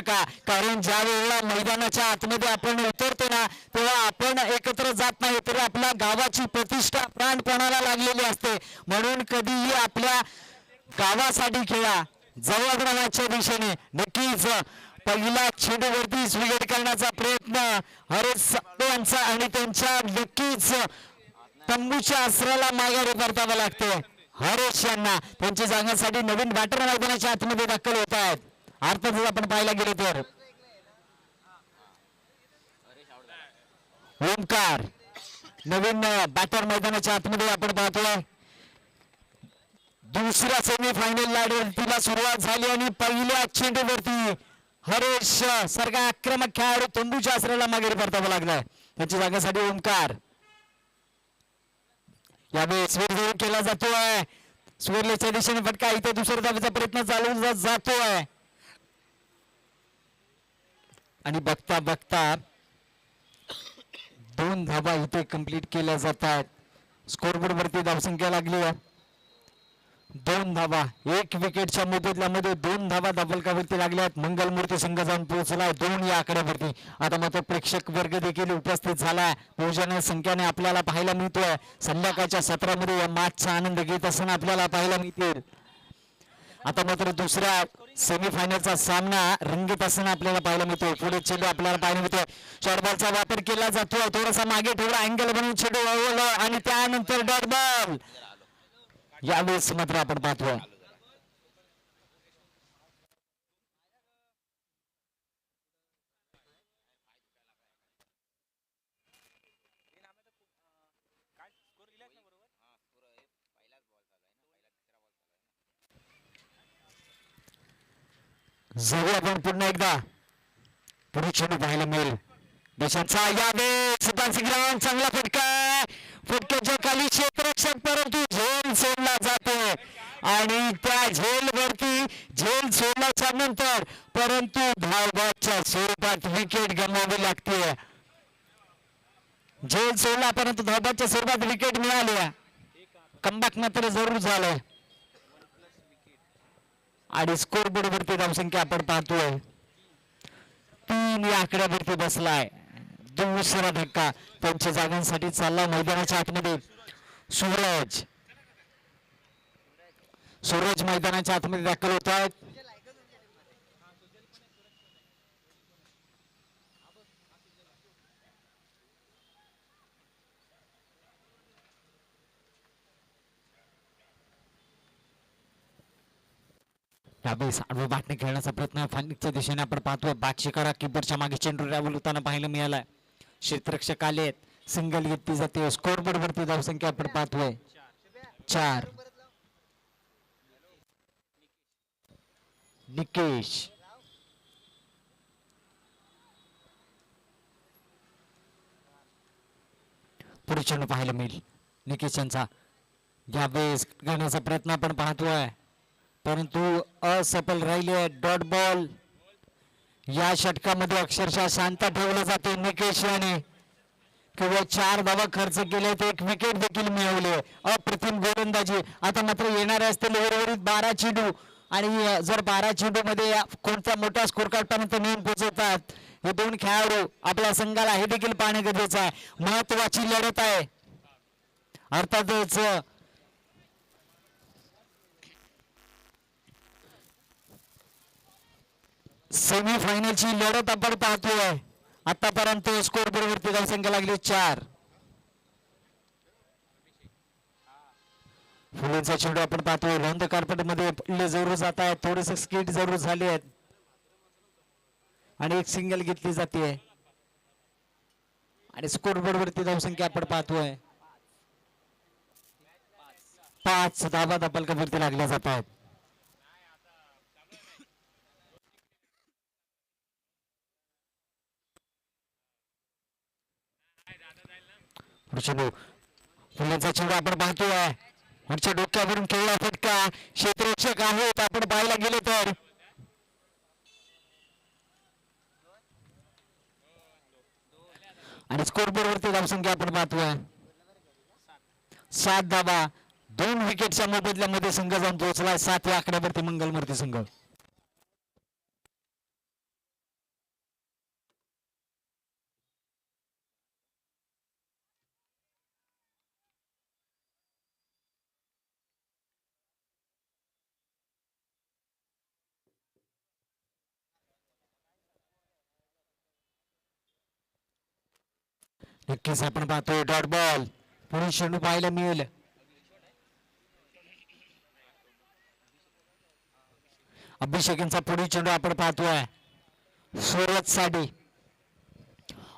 नका, कारण ज्या वेळेला मैदानाच्या आतमध्ये आपण उतरतो ना तेव्हा आपण एकत्र जात नाही, तरी आपल्या गावाची प्रतिष्ठा प्राणपणाला लागलेली असते. म्हणून कधीही आपल्या गावासाठी खेळा, जवळच्या दिशेने. नक्कीच पहिला चेंडूवरती विकेट करण्याचा प्रयत्न हरेश यांचा आणि त्यांच्या नक्कीच तंबूच्या अस्त्राला माघारी परतावं लागते. हरेश यांना त्यांच्या जागांसाठी नवीन बॅटर मैदानाच्या आतमध्ये दाखल होत आहेत. अर्थातच आपण पाहायला गेलो तर ओमकार नवीन बॅटर मैदानाच्या आतमध्ये आपण पाहतोय. दुसऱ्या सेमीफायनल लढतीला सुरुवात झाली आणि पहिल्या चेंडूवरती हरेश सारखा आक्रमक खेळाडू तंबूच्या आसऱ्याला मागे परतावं लागलाय. त्याच्या जागेसाठी ओमकार यावेळेस स्वीर केला जातोय. स्वीरच्या दिशेने फटका, इथे दुसऱ्या धावेचा प्रयत्न चालू जातोय आणि बघता बघता 2 धावा इथे कंप्लीट केल्या जातात. स्कोरबोर्ड वरती धावसंख्या लागली आहे 2 धावा. 1 विकेटच्या मुदतीमध्ये 2 धावा धाबलकावरती लागल्यात. मंगलमूर्ती संघ जाऊन पोहोचलाय 2 या आकड्यावरती. आता मात्र प्रेक्षक वर्ग देखील उपस्थित झालाय. मोठ्या संख्येने आपल्याला पाहायला मिळतोय. संध्याकाळच्या सत्रामध्ये या मॅचचा आनंद घेत असताना आपल्याला पाहायला मिळतील. आता मात्र दुसऱ्या सेमीफायनलचा सामना रंगीत असताना आपल्याला पाहायला मिळतोय. पुढे चेंडू आपल्याला पाहायला मिळतोय. शॉर्टबॉलचा वापर केला जातोय. थोडासा मागे ठेवला, अँगल बनवून चेंडू वळवला आणि त्यानंतर डॉट बॉल. यावेळेस मात्र आपण पाहतोय जाऊ आपण पुन्हा एकदा पुढे चेंडू पाहायला मिळेल देशांचा. यावेळेस चांगला फटका, फटक्याच्या खाली क्षेत्ररक्षक परंतु झेल सोडला जातोय आणि त्या झेल वरती झेल सोडल्याच्या नंतर परंतु धावबादच्या स्वरूपात विकेट गमावी लागते. झेल सोडला परंतु धावबादच्या स्वरूपात विकेट मिळाली. कमबॅक मात्र जरूर झालंय आणि स्कोरबोर्ड वरती धावसंख्या आपण पाहतोय 3 या आकड्यावरती बसलाय. दुसरा धक्का त्यांच्या जागांसाठी चालला मैदानाच्या आतमध्ये. सूरज मैदानाच्या आतमध्ये दाखल होत आहेत. यावेळेस आडवं बाटणे खेळण्याचा प्रयत्न फानिकच्या दिशेने आपण पाहतोय. बादशिकारा किपरच्या मागे चेंडू रॅव्हल होताना पाहायला मिळालाय. क्षेत्ररक्षक आलेत, सिंगल घेतली जाते. स्कोरबोर्ड वरती धावसंख्या आपण पाहतोय 4. निकेश पुढे चेंडू पाहायला मिळेल निकेश यांचा. यावेळेस घेण्याचा प्रयत्न आपण पाहतोय परंतु असफल राहिले. Dot ball. या षटकामध्ये अक्षरशः शांत ठेवलं जाते. निकेश याने केवळ 4 धावा खर्च केले, 1 विकेट देखील मिळवले. अप्रतिम गोलंदाजी. आता मात्र येणारे असतील उर्वरित 12 चेंडू आणि जर 12 चेंडू मध्ये कोणत्या मोठ्या स्कोर कार्डपर्यंत नेऊन पोहोचवतात हे 2 खेळाडू आपल्या संघाला हे देखील पाहणे गरजेचं आहे. महत्वाची लढत आहे. अर्थातच सेमीफायनलची लढत आपण पाहतोय. आतापर्यंत स्कोरबोर्ड वरती धावसंख्या लागली 4. फुलेंचा चेंडू आपण पाहतोय. रौंद कार्पेट मध्ये जरूर जात आहे. थोडेसे स्किट जरूर झाले आहेत आणि 1 सिंगल घेतली जाते आणि स्कोरबोर्ड वरती धावसंख्या आपण पाहतोय 5 धावा धाबलकावरती लागल्या जात आहेत. फुलांचा चेंडू आपण पाहतोय. वरच्या डोक्यावरून खेळला फटका. क्षेत्ररक्षक आहेत आपण पाहायला गेलो तर आणि स्कोरबोर्ड वरती धावसंख्या आपण पाहतोय 7 धावा. 2 विकेटच्या मोबदल्यामध्ये संघ जाऊन पोहोचला 7 या आकड्यावरती मंगलमूर्ती संघ. नक्कीच आपण पाहतोय डॉट बॉल. पुढील चेंडू पाहायला मिळेल. अभिषेक यांचा पुढील चेंडू आपण पाहतोय. सूरज साठी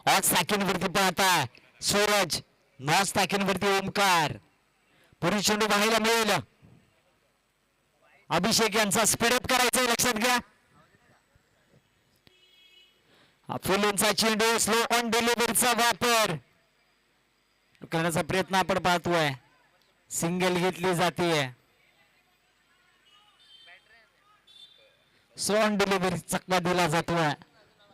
ऑफ सॅकिंडवरती पाहताय सूरज, नॉन सॅकिंडवरती ओमकार. पुढील चेंडू पाहायला मिळेल. अभिषेक यांचा स्पीडअप करायचा लक्षात घ्या. फुलेंचा चेंडू स्लो ऑन डिलिव्हरीचा वापर करण्याचा प्रयत्न आपण पाहतोय. सिंगल घेतली जाते. स्लो ऑन डिलिव्हरी चकवा दिला जातोय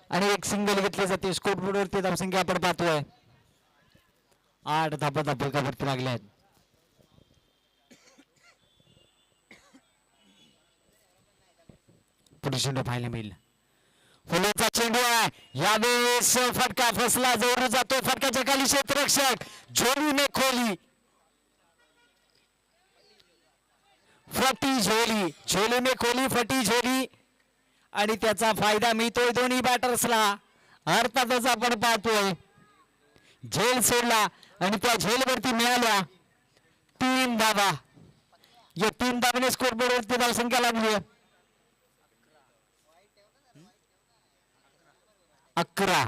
आणि एक सिंगल घेतली जाते. स्कोरबोर्डवरती धावसंख्या आपण पाहतोय 8 धाबा धाबकावरती लागल्या आहेत. पुढे चेंडू पाहायला मिळेल. फुलेचा चेंडू आहे यावेळेस फटका फसला, जोर जातो फटक्याच्या खाली क्षेत्ररक्षक झोलीने खोली फटी झोली, झोलीने खोली फटी झोली आणि त्याचा फायदा मिळतोय दोन्ही बॅटर्सला. अर्थातच आपण पाहतोय झेल सोडला आणि त्या झेलवरती मिळाल्या 3 धावा. या 3 धावाने स्कोरबोर्डवरती धावसंख्या लागली 11.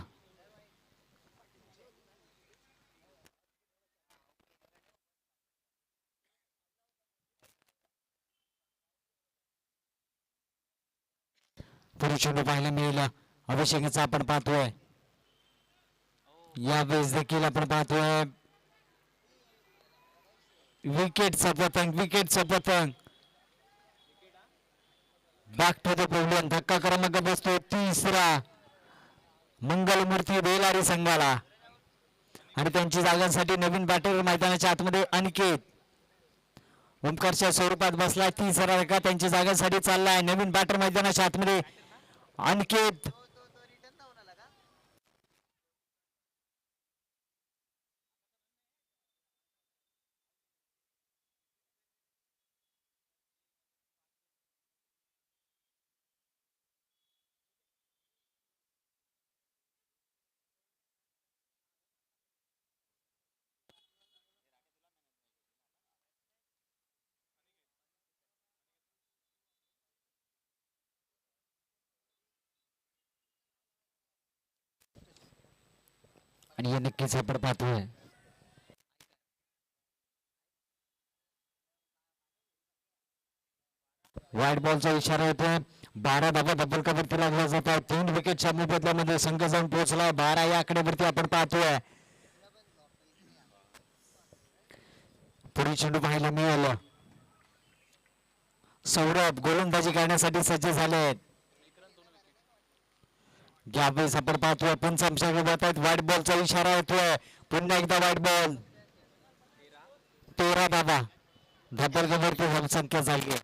पुढे चेंडू पाहायला मिळेल. अभिषेकचा आपण पाहतोय. यावेळेस देखील आपण पाहतोय विकेटचा पतंग, विकेटचा पतंग बॅक टू द पॅव्हलियन. धक्का क्रमांक बसतो 3रा मंगलमूर्ती बेलारी संघाला आणि त्यांची जागांसाठी नवीन बॅटर मैदानाच्या आतमध्ये अनिकेत ओमकारच्या स्वरूपात बसलाय. 3रा का त्यांच्या जागांसाठी चाललाय नवीन बॅटर मैदानाच्या आतमध्ये अनिकेत. आणि हे नक्कीच आपण पाहतोय वाईट बॉलचा इशारा होतोय. 12 धाबा धबलकावरती लागला जात आहे. 3 विकेटच्या मोबदल्यामध्ये संघ जाऊन पोहोचला 12 या आकड्यावरती आपण पाहतोय. पुढील चेंडू पाहायला मिळालं. सौरभ गोलंदाजी करण्यासाठी सज्ज झाले. यावेळेस आपण पाहतोय पंचांशाकडे जात आहेत. व्हाईट बॉलचा इशारा होतोय. पुन्हा एकदा व्हाईट बॉल. 13 धाबा धबलकावरती धावसंख्या झाली आहे.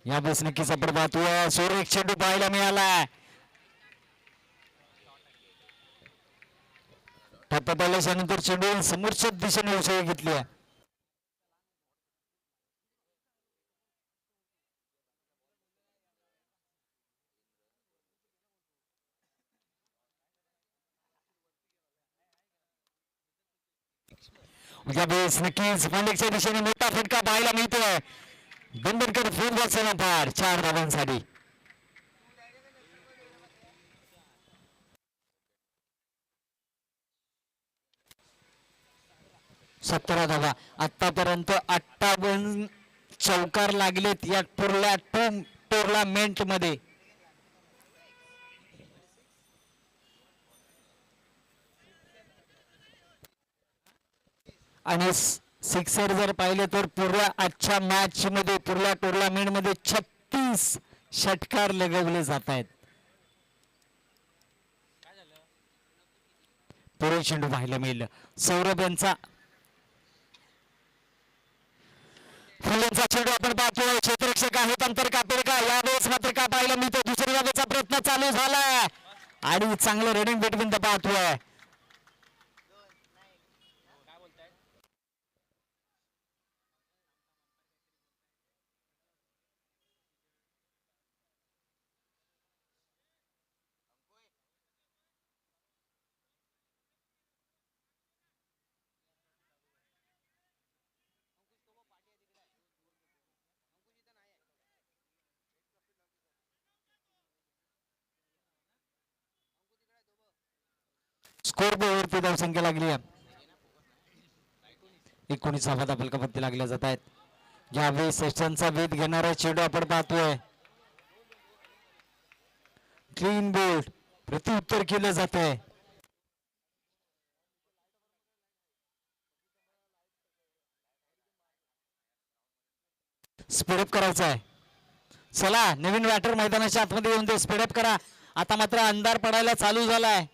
यावेळेस नक्कीच आपण पाहतोय सुरेख चेंडू पाहायला मिळाला. टप्पा पाहिल्याच्या नंतर चेंडू समोरच्या दिशेने उसळी घेतली आहे. यावेळेस नक्कीच मालिकच्या दिशेने मोठा फटका पाहायला मिळतोय. बंधनकर फुटबॉल पार 4 धावांसाठी. 17 धावा. आतापर्यंत 58 चौकार लागलेत या टुर्नामेंट मध्ये. आणि सिक्सर जर पाहिले तर पूर्या आजच्या मॅच मध्ये पूर्या टुर्नामेंट मध्ये 36 षटकार लगवले जात आहेत. पुढे चेंडू पाहायला मिळेल. सौरभ यांचा फुलेंचा चेंडू आपण पाहतोय. क्षेत्ररक्षक आहेत अंतर कापेल का यावेळेस मात्र का पाहायला मिळतो. दुसऱ्या धावेचा प्रयत्न चालू झाला आणि चांगलं रनिंग बिटवीन द पाहतोय. स्कोर बोर्डवरती धावसंख्या लागली आहे. 19 धावा फलकावरती लागल्या जात आहेत. यावेळी सेशनचा वेध घेणारा चेंडू आपण पाहतोय. क्लीन बोल्ड प्रत्युत्तर केलं जात आहे. स्पीडअप करायचं आहे. चला नवीन बॅटर मैदानाच्या आतमध्ये येऊन दे. स्पीडअप करा. आता मात्र अंधार पडायला चालू झालाय.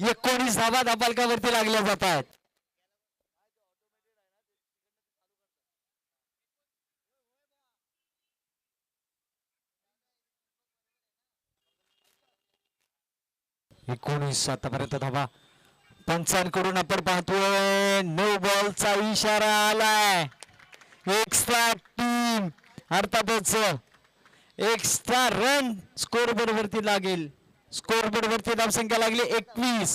एकोणीस धावा फलकावरती लागल्या जात आहेत. एकोणीस आतापर्यंत धावा. पंचांकडून आपण पाहतोय नो बॉलचा इशारा आलाय. एक्स्ट्रा टीम अर्थातच एक्स्ट्रा रन स्कोर बोर्ड वरती लागेल. स्कोर बोर्ड वरती धावसंख्या लागली 21.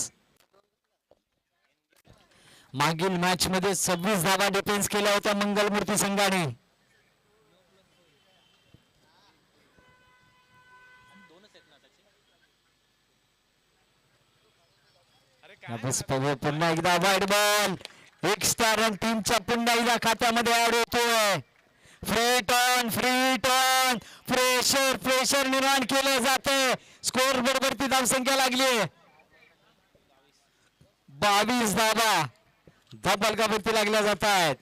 मागील मॅच मध्ये 26 धावा डिफेन्स केल्या होत्या मंगलमूर्ती संघाने. पुन्हा एकदा वाईड बॉल. एक्स्ट्रा रन टीमच्या पुन्हा एकदा खात्यामध्ये ऍड होतोय. फ्री टर्न प्रेशर निर्माण केलं जाते. स्कोर बोर्ड वरती धावसंख्या लागली 22 धावा फलकावरती लागल्या जात आहेत.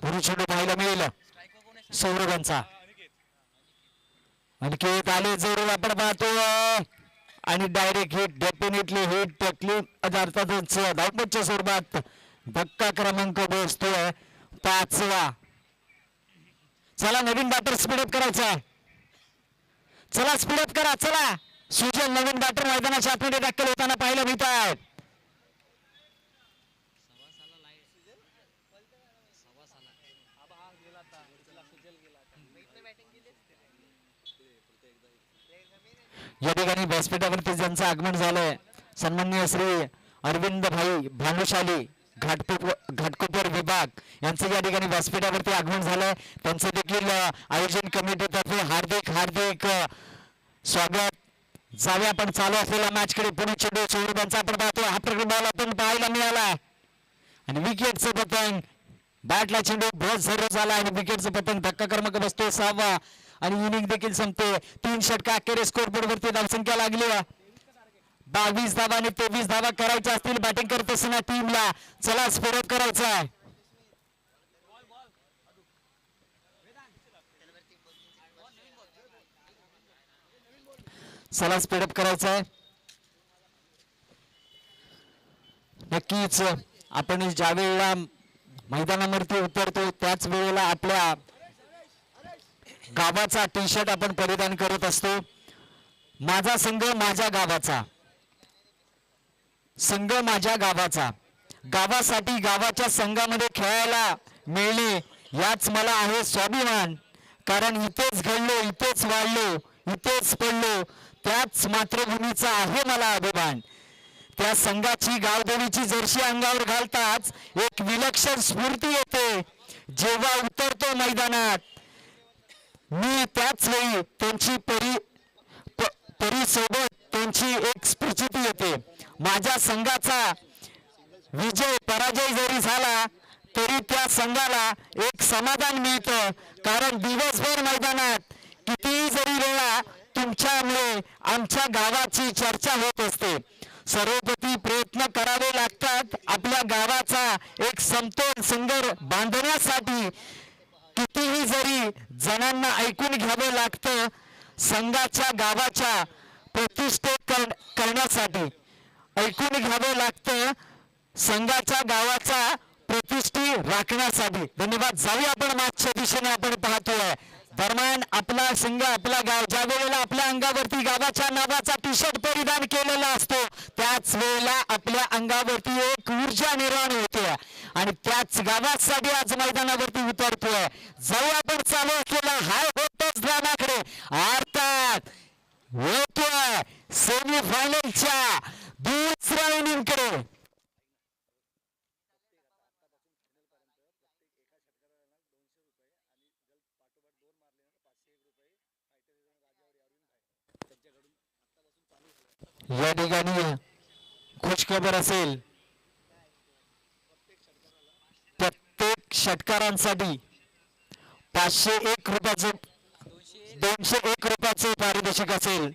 पुढे चेंडू पाहायला मिळेल सौरभांचा. अनिकेत आले जरूर आपण पाहतोय आणि डायरेक्ट हिट. डेफिनेटली हिट टकली अर्थातच धावपच्या स्वरूपात धक्का क्रमांक बसतोय 5वा. चला नवीन बॅटर स्पीडअप करायचा. चला स्पीडअप करा. चला सुजल नवीन बॅटर मैदानाच्या आतमध्ये टॅकल होताना पाहायला मिळत आहेत. या ठिकाणी व्यासपीठावरती ज्यांचं आगमन झालंय सन्माननीय श्री अरविंद भाई भानुशाली घाटकोपर विभाग यांचं या ठिकाणी व्यासपीठावरती आगमन झालंय. त्यांचं देखील आयोजन कमिटीतर्फे हार्दिक स्वागत. जाऊया आपण चालू असलेल्या मॅच कडे. पुणे चेंडू सौरभांचा आपण पाहतोय. हा प्रकार बॉल आपण पाहायला मिळाला आणि विकेटचं पतंग. बॅटला चेंडू बहुत झर झाला आणि विकेटचं पतंग धक्का क्रमांक बसतोय 6वा आणि इनिंग देखील संपते. 3 षटका अखेर स्कोर बोर्ड वरती धावसंख्या लागली 22 धावा आणि 23 धावा करायच्या असतील बॅटिंग करत असताना टीमला. चला स्पीडअप करायचा आहे. चला स्पीडअप करायचा आहे. नक्कीच आपण ज्या वेळेला मैदानावरती उतरतो त्याच वेळेला आपल्या गावाचा टी शर्ट आपण परिधान करत असतो. माझा संघ माझ्या गावाचा. संघ माझ्या गावाचा. गावासाठी गावाच्या संघामध्ये खेळायला मिळणे याच मला आहे स्वाभिमान. कारण इथेच घडलो, इथेच वाढलो, इथेच पडलो, त्याच मातृभूमीचा आहे मला अभिमान. त्या संघाची गावदेवीची जर्सी अंगावर घालताच एक विलक्षण स्फूर्ती येते. जेव्हा उतरतो मैदानात मी त्याच वेळी त्यांची सोबत त्यांची एक स्फूर्ती येते. माझ्या संघाचा विजय पराजय जरी झाला तरी त्या संघाला एक समाधान मिळतं. कारण दिवसभर मैदानात कितीही जरी वेळा तुमच्यामुळे आमच्या गावाची चर्चा होत असते. सर्वप्रथम प्रयत्न करावे लागतात आपल्या गावाचा एक समतोल संघर्ष बांधण्यासाठी. कितीही जरी जणांना ऐकून घ्यावं लागतं संघाच्या गावाच्या, प्रतिष्ठित करण्यासाठी ऐकून घ्यावं लागतं संघाच्या गावाचा प्रतिष्ठी राखण्यासाठी. धन्यवाद. जाऊया आपण मागच्या दिशेने आपण पाहतोय दरम्यान आपला संघ आपला गाव ज्या वेळेला आपल्या अंगावरती गावाच्या नावाचा टी शर्ट परिधान केलेला असतो त्याच वेळेला आपल्या अंगावरती एक ऊर्जा निर्माण होते आणि त्याच गावासाठी आज मैदानावरती उतरतोय. जाऊ आपण चालू असलेला हाय होतच रानाकडे अर्थात होतोय सेमी फायनलच्या दुसऱ्या इनिंगकडे. या ठिकाणी खुशखबर असेल प्रत्येक षटकारांसाठी 501 रुपयाचं 201 रुपयाचं पारितोषिक असेल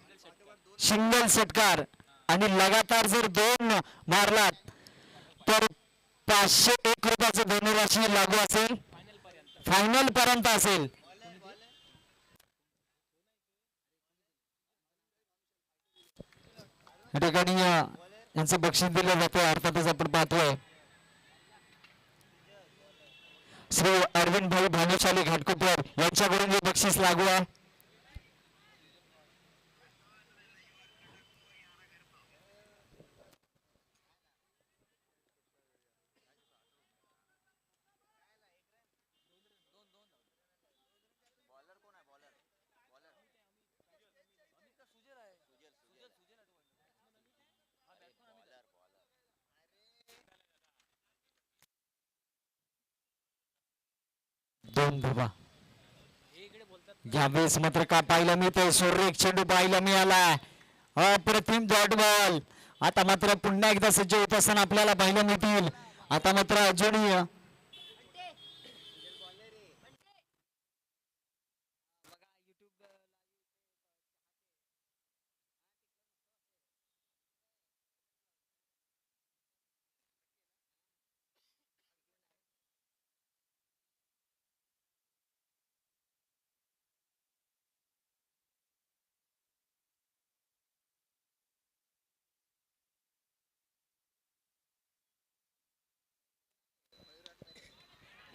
सिंगल षटकार आणि लगातार जर 2 मारलात तर 501 रुपयाचं धनराशी लागू असेल फायनल पर्यंत असेल. या ठिकाणी यांचं बक्षीस दिलं जातं. अर्थातच आपण पाहतोय श्री अरविंद भाई भानुशाली घाटकोपर यांच्याकडून हे बक्षीस लागू आहे. दोन धावा यावेळेस मात्र का पाहायला मिळतंय सुरेख चेंडू पाहायला मिळाला अप्रतिम डॉट बॉल. आता मात्र पुन्हा एकदा सज्ज होत असताना आपल्याला पाहायला मिळतील. आता मात्र अजूनही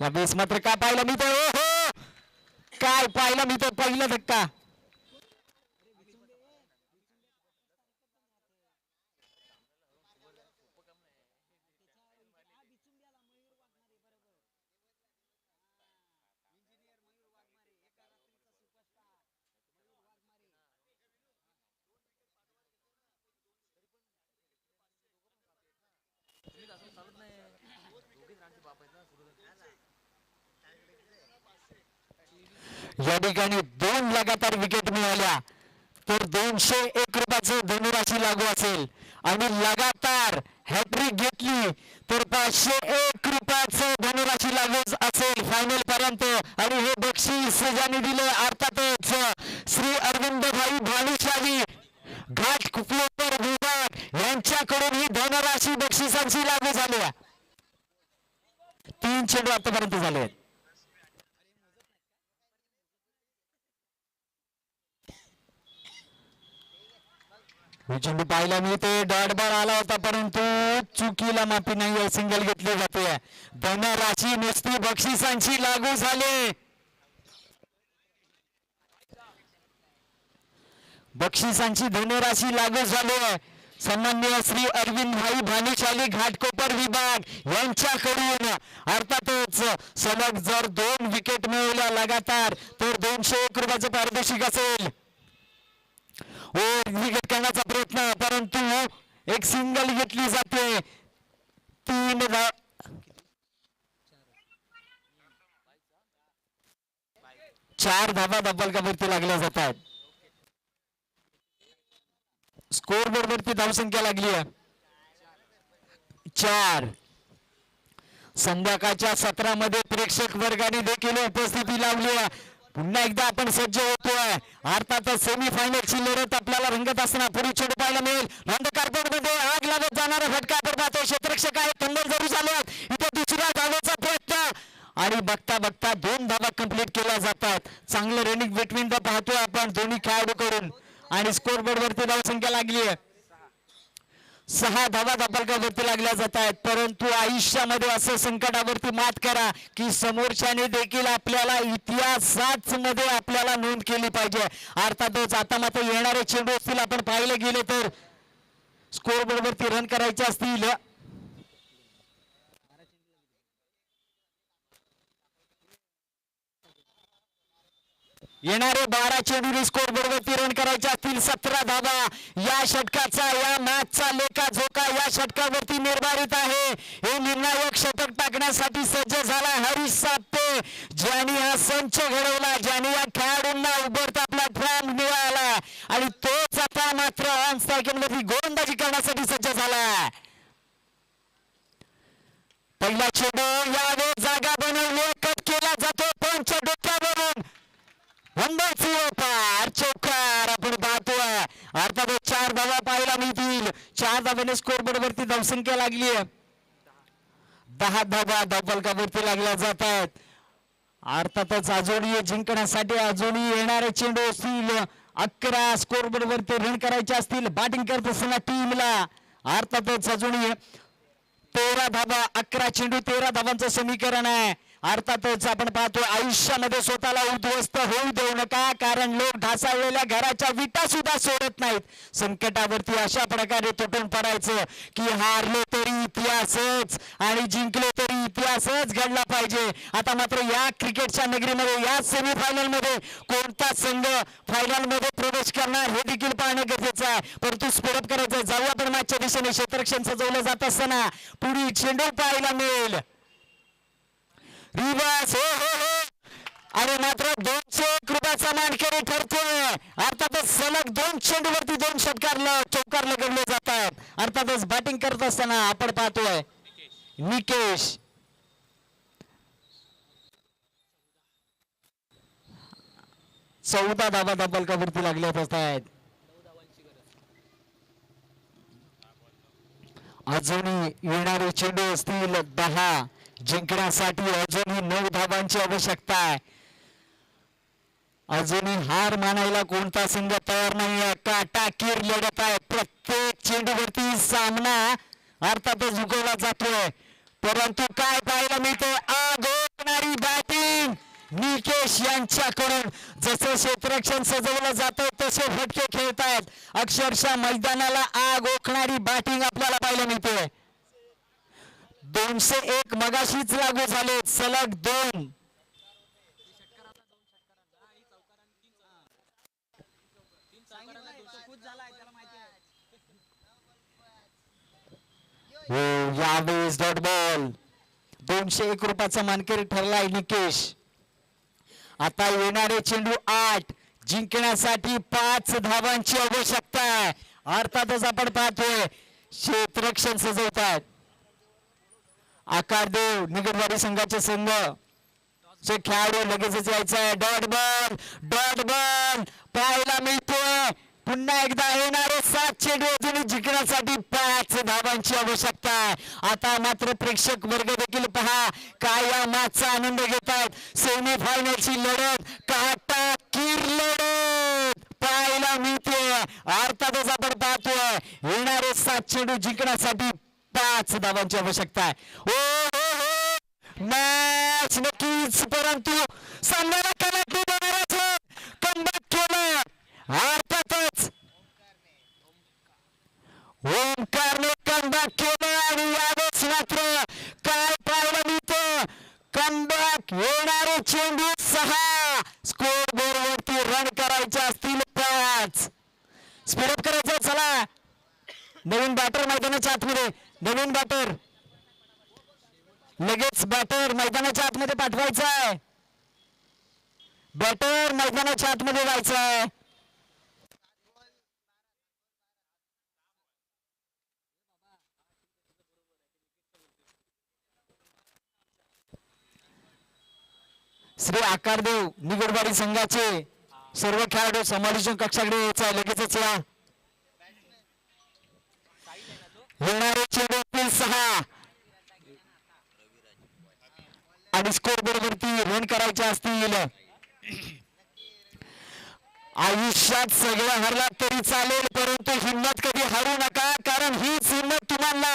यावेळेस मात्र का पाहायला मिळतं हो काय पाहायला मिळतं पहिला धक्का. या ठिकाणी 2 लगातार विकेट मिळाल्या तर 201 रुपयाचं धनराशी लागू असेल आणि लगातार हॅट्रिक घेतली तर 501 रुपयाचं धनराशी लागू असेल फायनल पर्यंत. आणि हे बक्षीस ज्यांनी दिले अर्थातच श्री अरविंद भाई भानुशाली घाटकोपर विभाग यांच्याकडून ही धनराशी बक्षिसांची लागू झाली. 3 चेंडू आतापर्यंत झाले. चेंडू पाहायला मिळते डॉट बॉल आला होता परंतु चुकीला माफी नाही सिंगल घेतली जाते. धनराशी नुसती बक्षिसांची लागू झाली. बक्षिसांची धनराशी लागू झाली. सन्माननीय श्री अरविंद भाई भानुशाली घाटकोपर विभाग यांच्याकडून अर्थातच सलग जर 2 विकेट मिळवल्या लगातार तर 201 रुपयाचं पारितोषिक असेल. विकेट करण्याचा प्रयत्न परंतु एक सिंगल घेतली जाते. 4 धावा धब्बलकावरती लागल्या जातात. स्कोर बोर्ड वरती धावसंख्या लागली आहे 4. संध्याकाळच्या सत्रामध्ये प्रेक्षक वर्गाने देखील उपस्थिती लावली आहे. पुन्हा एकदा आपण सज्ज होतोय. अर्थातच सेमी फायनलची लढत आपल्याला रंगत असताना पुढे चेंडू पाहायला मिळेल. रंग कार्पेट मध्ये आग लावत जाणारा फटका आपण पाहतोय. क्षेत्ररक्षक आहे कंबर जरूर झाले इथे दुसऱ्या धावेचा प्रयत्न आणि बघता बघता 2 धावा कंप्लीट केल्या जातात. चांगलं रनिंग बिटवीन द पाहतोय आपण दोन्ही खेळाडूकडून. आणि स्कोर बोर्ड वरती धावसंख्या लागली आहे 6 धावा धाबलकावरती लागल्या जात आहेत. परंतु आयुष्यामध्ये असं संकटावरती मात करा की समोरच्याने देखील आपल्याला इतिहासाच मध्ये आपल्याला नोंद केली पाहिजे. अर्थातच आता मात्र येणारे चेंडू असतील आपण पाहिले गेले तर स्कोर बोर्ड वरती रन करायचे असतील येणारे 12 चेंडू स्कोर बोर्डवरती रन करायचे असतील 17 धावा या षटकाचा या मॅचचा लेखाजोखा या षटकावरती निर्धारित आहे. हे निर्णायक षटक टाकण्यासाठी सज्ज झाला हरीश साप्ते ज्यांनी हा संच घडवला ज्यांनी या खेळाडूंना उभरता प्लॅटफॉर्म मिळाला आणि तोच आता मात्र ऑन स्ट्रायकिंगवरती गोलंदाजी करण्यासाठी सज्ज झाला. पहिला चेंडू यावेळी जागा बनवली कट केला जातो पंच डोक्यावरून पार चौकार आपण पाहतोय. अर्थातच 4 धावा पाहायला मिळतील 4 धाव्याने स्कोर बोर्ड वरती धावसंख्या लागली आहे 10 धावा धावफलकावरती लागल्या जात आहेत. अर्थातच अजूनही जिंकण्यासाठी अजूनही येणारे चेंडू असतील 11 स्कोर बोर्ड वरती रन करायचे असतील बॅटिंग करत असताना टीमला अर्थातच अजूनही 13 धावा 11 चेंडू 13 धावांचं समीकरण आहे. अर्थातच आपण पाहतो आयुष्यामध्ये स्वतःला उद्ध्वस्त होऊ देऊ नका कारण लोक ढासळलेल्या घराच्या विटा सुद्धा सोडत नाहीत. संकटावरती अशा प्रकारे तुटून पडायचं की हारलो तरी इतिहासच आणि जिंकलो तरी इतिहासच घडला पाहिजे. आता मात्र या क्रिकेटच्या नगरीमध्ये या सेमीफायनल मध्ये कोणता संघ फायनल मध्ये प्रवेश करणार हे देखील पाहणं गरजेचं आहे. परंतु स्पीडअप करायचं जाऊ आपण मॅचच्या दिशेने क्षेत्ररक्षण सजवलं जात असताना पुढील चेंडू पाहायला मिळेल रिवर्स हो आणि मात्र 201 रुपयाचा मानकरी ठरतोय. अर्थातच सलग 2 चेंडूवरती 2 षटकार चौकार लगडले जातात. अर्थातच बॅटिंग करत असताना आपण पाहतोय निकेश 14 धावा धाबलकावरती लागल्यात असतात. अजूनही येणारे चेंडू असतील 10 जिंकण्यासाठी अजूनही 9 धावांची आवश्यकता आहे. अजूनही हार मानायला कोणता संघ तयार नाही आहे. काटाकीर लढत आहे प्रत्येक चेंडूवरती सामना अर्थातच झुकवला जातोय. परंतु काय पाहायला मिळते आग ओकणारी बॅटिंग निकेश यांच्याकडून. जसं क्षेत्ररक्षण सजवलं जातं तसे फटके खेळतायत अक्षरशः मैदानाला आग ओकणारी बॅटिंग आपल्याला पाहायला मिळते. 201 मगाशीच लागू झाले सलग 2 यावेळेस डॉट बॉल 201 रुपयाचा मानकरी ठरलाय निकेश. आता येणारे चेंडू 8 जिंकण्यासाठी 5 धावांची आवश्यकता आहे. अर्थातच आपण पाहतोय क्षेत्ररक्षण सजवतात आकारदेव निगडवाडी संघाचे संघ खेळाडू लगेचच यायचा आहे. डॉट बॉल पाहायला मिळतोय. पुन्हा एकदा येणारे 7 चेंडू अजून जिंकण्यासाठी 5 धावांची आवश्यकता आहे. आता मात्र प्रेक्षक वर्ग देखील पहा काय या मॅचचा आनंद घेतात. सेमीफायनलची लढत काटाकीर लढत पाहायला मिळते. अर्थातच आपण पाहतोय येणारे 7 चेंडू जिंकण्यासाठी 5 धावांची आवश्यकता आहे. हो मॅच नक्कीच परंतु सामन्याला कनेक्ट देणारच कमबॅक केलं. अर्थातच ओमकारने कमबॅक केलं आणि यावेळेस मात्र काय पाहायला मिळतं कमबॅक येणारे चेंडू 6 स्कोर बोर्ड वरती रन करायचे असतील 5 स्पीडअप करायचं. चला नवीन बॅटर मैदानाच्या आतमध्ये नवीन बॅटर लगेच बॅटर मैदानाच्या आतमध्ये पाठवायचा आहे. बॅटर मैदानाच्या आतमध्ये जायचं आहे. श्री आकारदेव निगडवाडी संघाचे सर्व खेळाडू समालोचन कक्षाकडे यायचा आहे. लगेचच या येणारे चेंडू 6 आणि स्कोर बोर्ड वरती रन करायचे असतील. आयुष्यात सगळं हरला तरी चालेल, परंतु हिम्मत कधी हारू नका, कारण हीच हिम्मत तुम्हाला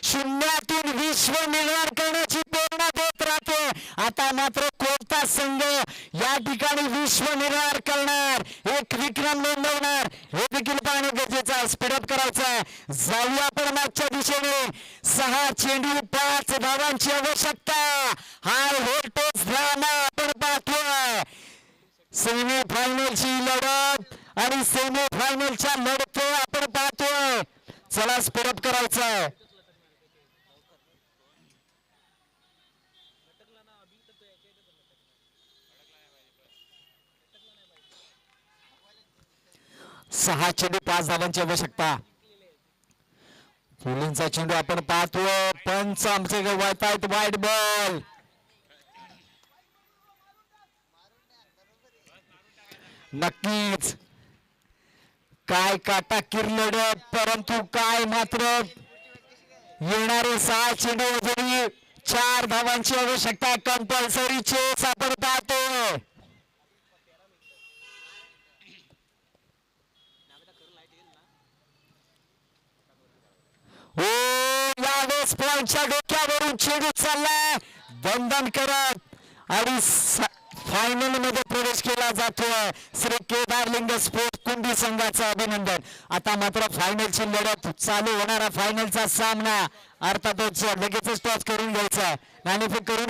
शून्यातून विश्व निर्माण करण्याची प्रेरणा देत राहते. आता मात्र कोणता संघ या ठिकाणी विश्व निर्माण करणार, एक विक्रम नोंदवणार, हे देखील पाहणे गरजेचं आहे. स्पीडअप करायचं आहे. जाऊया आपण मागच्या दिशेने. 6 चेंडू 5 धावांची आवश्यकता. हाय व्होल्टेज ड्रामा आपण पाहतोय. सेमी फायनलची लढत आणि सेमी फायनलच्या लढत आपण पाहतोय. चला स्पीडअप करायचं आहे. सहा चेंडू 5 धावांची आवश्यकता. फुलींचा चेंडू आपण पाहतोय. पंच आमचे वळतायत वाईट बॉल. नक्कीच काय काटाकीर लढत, परंतु काय मात्र येणारे 6 चेंडू जरी 4 धावांची आवश्यकता. कंपल्सरी चेस आपण पाहतोय. हो, यावेळेस पॉइंटच्या डोक्यावरून चेंडू चाललाय दणदण करत आणि फायनल मध्ये प्रवेश केला जातोय. श्री केदारलिंग स्पोर्ट्स कुंडी संघाचं अभिनंदन. आता मात्र फायनलची लढत चालू होणारा फायनलचा सामना अर्थातच लगेचच टॉस करून घ्यायचा, नाणेफेक करून